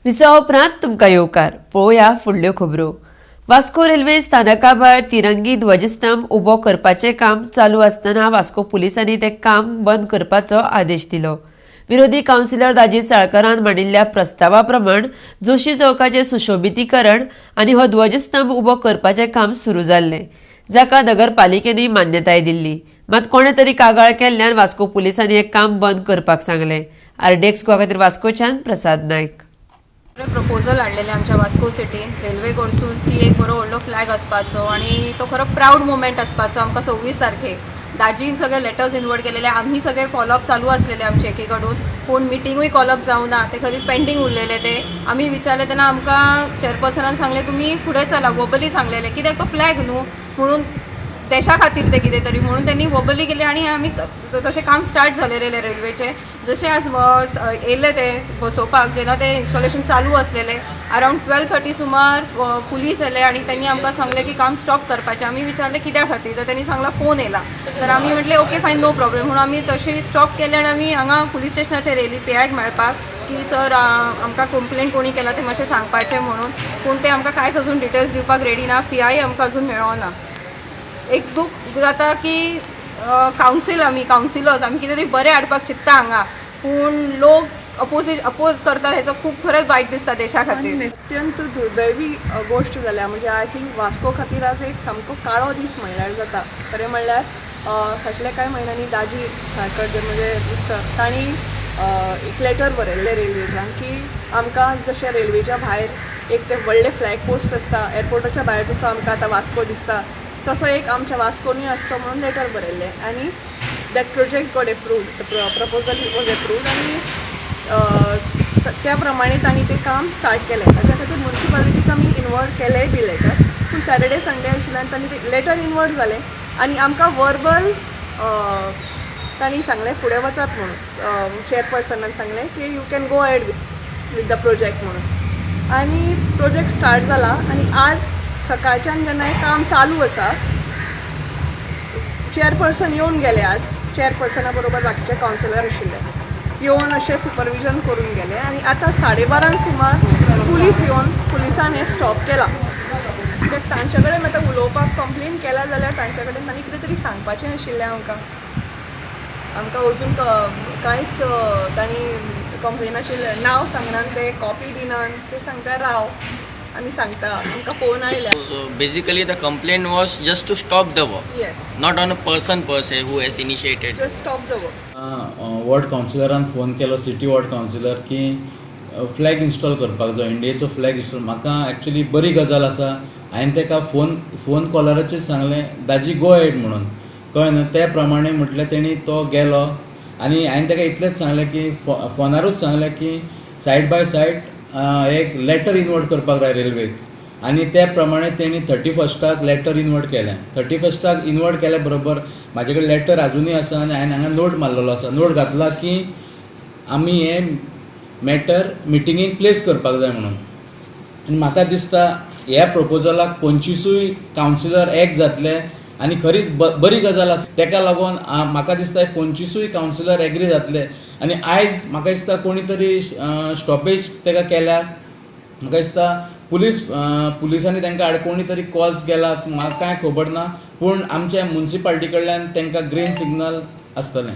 Visa उपरांत तुमकां येवकार पळोवया फुडल्यो खबरो। वास्को रेल्वे स्थानका भायर तिरंगी ध्वजस्तंभ उबो करपाचें काम चालू आसतना वास्को पुलिसांनी तें काम बंद करपाचो आदेश दिलो। विरोधी कावन्सिलर दाजी साळकारान मांडिल्ल्या प्रस्तावा प्रमाण जोशी चौकाचें सुशोभितीकरण आनी हो ध्वजस्तंभ उबो करपाचें काम सुरू जाल्लें, जाका नगरपालिकेनी मान्यताय दिल्ली। मात कोणे तरी कागाळ केल्ल्यान वास्को पुलिसांनी हें काम बंद करपाक सांगलें। आरडीएक्स गोवा खातीर वास्कोच्यान प्रसाद नायक। प्रपोजल हाडलेले आमच्या वास्को सिटीन रेल्वे कडसून की एक बरो व्हडलो फ्लॅग आसपाचो आनी तो खरो प्राऊड मुवमेंट आसपाचो। आमकां 26 तारखेक दाजीन सगळे लेटर्स इनवर्ट केलेले, आम्ही सगळे फॉलोअप चालू असलेले आमचे एकीकडून, पूण मिटिंगूय कॉलअप जावना, ते खातीर पेंडिंग उरलेले। ते आम्ही विचारले तेन्ना आमकां चेअरपर्सनान सांगले तुम्ही फुडें चला, वबली सांगलेले कित्याक तो फ्लॅग न्हू म्हणून देशा खातीर ते कितें तरी म्हणून त्यांनी वबली केली आनी आमी तशें काम स्टार्ट झालेले रेल्वेचे। जशें आज येयले ते बसोवपाक, जेन्ना ते इन्स्टॉलेशन चालू असलेले अराउंड 12:30 सुमार पुलीस येले आनी त्यांनी आमकां सांगले की काम स्टॉप करपाचें। आमी विचारले कित्या खातीर, तर त्यांनी सांगला फोन येयला, तर आमी म्हटले ओके फायन नो प्रॉब्लेम म्हणून आमी तशी स्टॉप केले आनी आमी हांगा पुलीस स्टेशनाचेर येयली पीआयक मेळपाक की सर आमकां कंप्लेंट कोणी केला ते मातशें सांगपाचें म्हणून, पूण ते आमकां कांयच अजून डिटेल्स दिवपाक रेडी ना, पीआय आमकां अजून मेळ्ळो ना। एक दूख जाता की कावन्सिलर्स आमी कितें तरी बरें हाडपाक चित्ता हांगा, पूण लोक अपोज करतात, हेचो खूब खरेंच वायट दिसता देशा खातीर। अत्यंत दुर्दैवी गोष्ट जाल्या, म्हणजे आय थिंक वास्को खातीर आज एक सामको काळो दीस म्हणल्यार जाता। खरें म्हणल्यार फाटल्या कांय म्हयन्यांनी दाजी साळकर जे म्हणजे मिस्टर तांणी एक लेटर बरयल्लें रेल्वेजांक की आमकां जशें रेल्वेच्या भायर एक ते व्हडले फ्लॅग पोस्ट आसता, एअरपोर्टाच्या भायर जसो आमकां आतां वास्को दिसता तसो एक आमच्या वास्कोनी आसचो म्हणून लेटर बरयल्लें आनी that project got approved, proposal was approved आनी त्या प्रमाणे तांणी तें काम स्टार्ट केलें। ताच्या खातीर म्युन्सिपालिटीक आमी इनवॉल्व केलेंय बी लेटर, पूण सॅटर्डे संडे आशिल्ल्यान तांणी तें लेटर इनवॉल्व जालें आनी आमकां वर्बल तांणी सांगलें फुडें वचात म्हणून, चेअरपर्सनान सांगलें की you can go ahead with the project म्हणून, आनी प्रोजेक्ट स्टार्ट जाला। आनी आज सकाळच्यान जेन्ना हें काम चालू आसा, चेअरपर्सन येवन गेले, आज चेअरपर्सना बरोबर बाकीचे कावन्सिलर आशिल्ले, येवन अशें सुपरविजन करून गेले आनी आतां 12:30 सुमार पुलीस येवन पुलिसान हें स्टॉप केलां। कित्याक तांचे कडेन आतां उलोवपाक कंप्लेन केला जाल्यार तांचे कडेन तांणी कितें तरी सांगपाचें आशिल्लें आमकां अजून कांयच तांणी कंप्लेनाचें नांव सांगनात, ते कॉपी दिनात, ते सांगता राव आमी सांगता, आमकां फोन आयल्या। So basically the complaint was just to stop the work. Yes. Not on a person per se who has initiated. Just stop the work. Ward कावन्सिलरान फोन केलो, सिटी वॉर्ड कावन्सिलर, की फ्लॅग इन्स्टॉल करपाक जाय, इंडियेचो flag install. म्हाका actually बरी गजाल आसा, हांवें ताका फोन कॉलराचेर सांगलें दाजी गो एड म्हणून, कळ्ळें न्हू, त्या प्रमाणे म्हटलें तेणी तो गेलो आनी हांवें ताका इतलेंच सांगलें की फोनारूच सांगलें की सायड बाय सायड एक लेटर इनवर्ट करपाक जाय रेल्वेक, आनी त्या प्रमाणे तेणी 31st लेटर इनवर्ट केलें। 31st इनवर्ट केल्या बरोबर म्हाजे कडेन लेटर अजुनूय आसा आनी हांवें हांगा नोट मारलेलो आसा, नोट घातला की आमी हे मॅटर मिटिंगेक प्लेस करपाक जाय म्हणून। आनी म्हाका दिसता ह्या प्रपोजलाक 25 कावन्सिलर एक जातले आनी खरीच बरी गजाल आसा, ताका लागून म्हाका दिसता 25 कावन्सिलर एग्री जातले आनी आयज म्हाका दिसता कोणी तरी स्टॉपेज ताका केल्या, म्हाका दिसता पुलिसांनी तांकां कोणी तरी कॉल्स केला, म्हाका कांय खबर ना, पूण आमच्या म्युन्सिपालिटी कडल्यान तांकां ग्रीन सिग्नल आसतलें।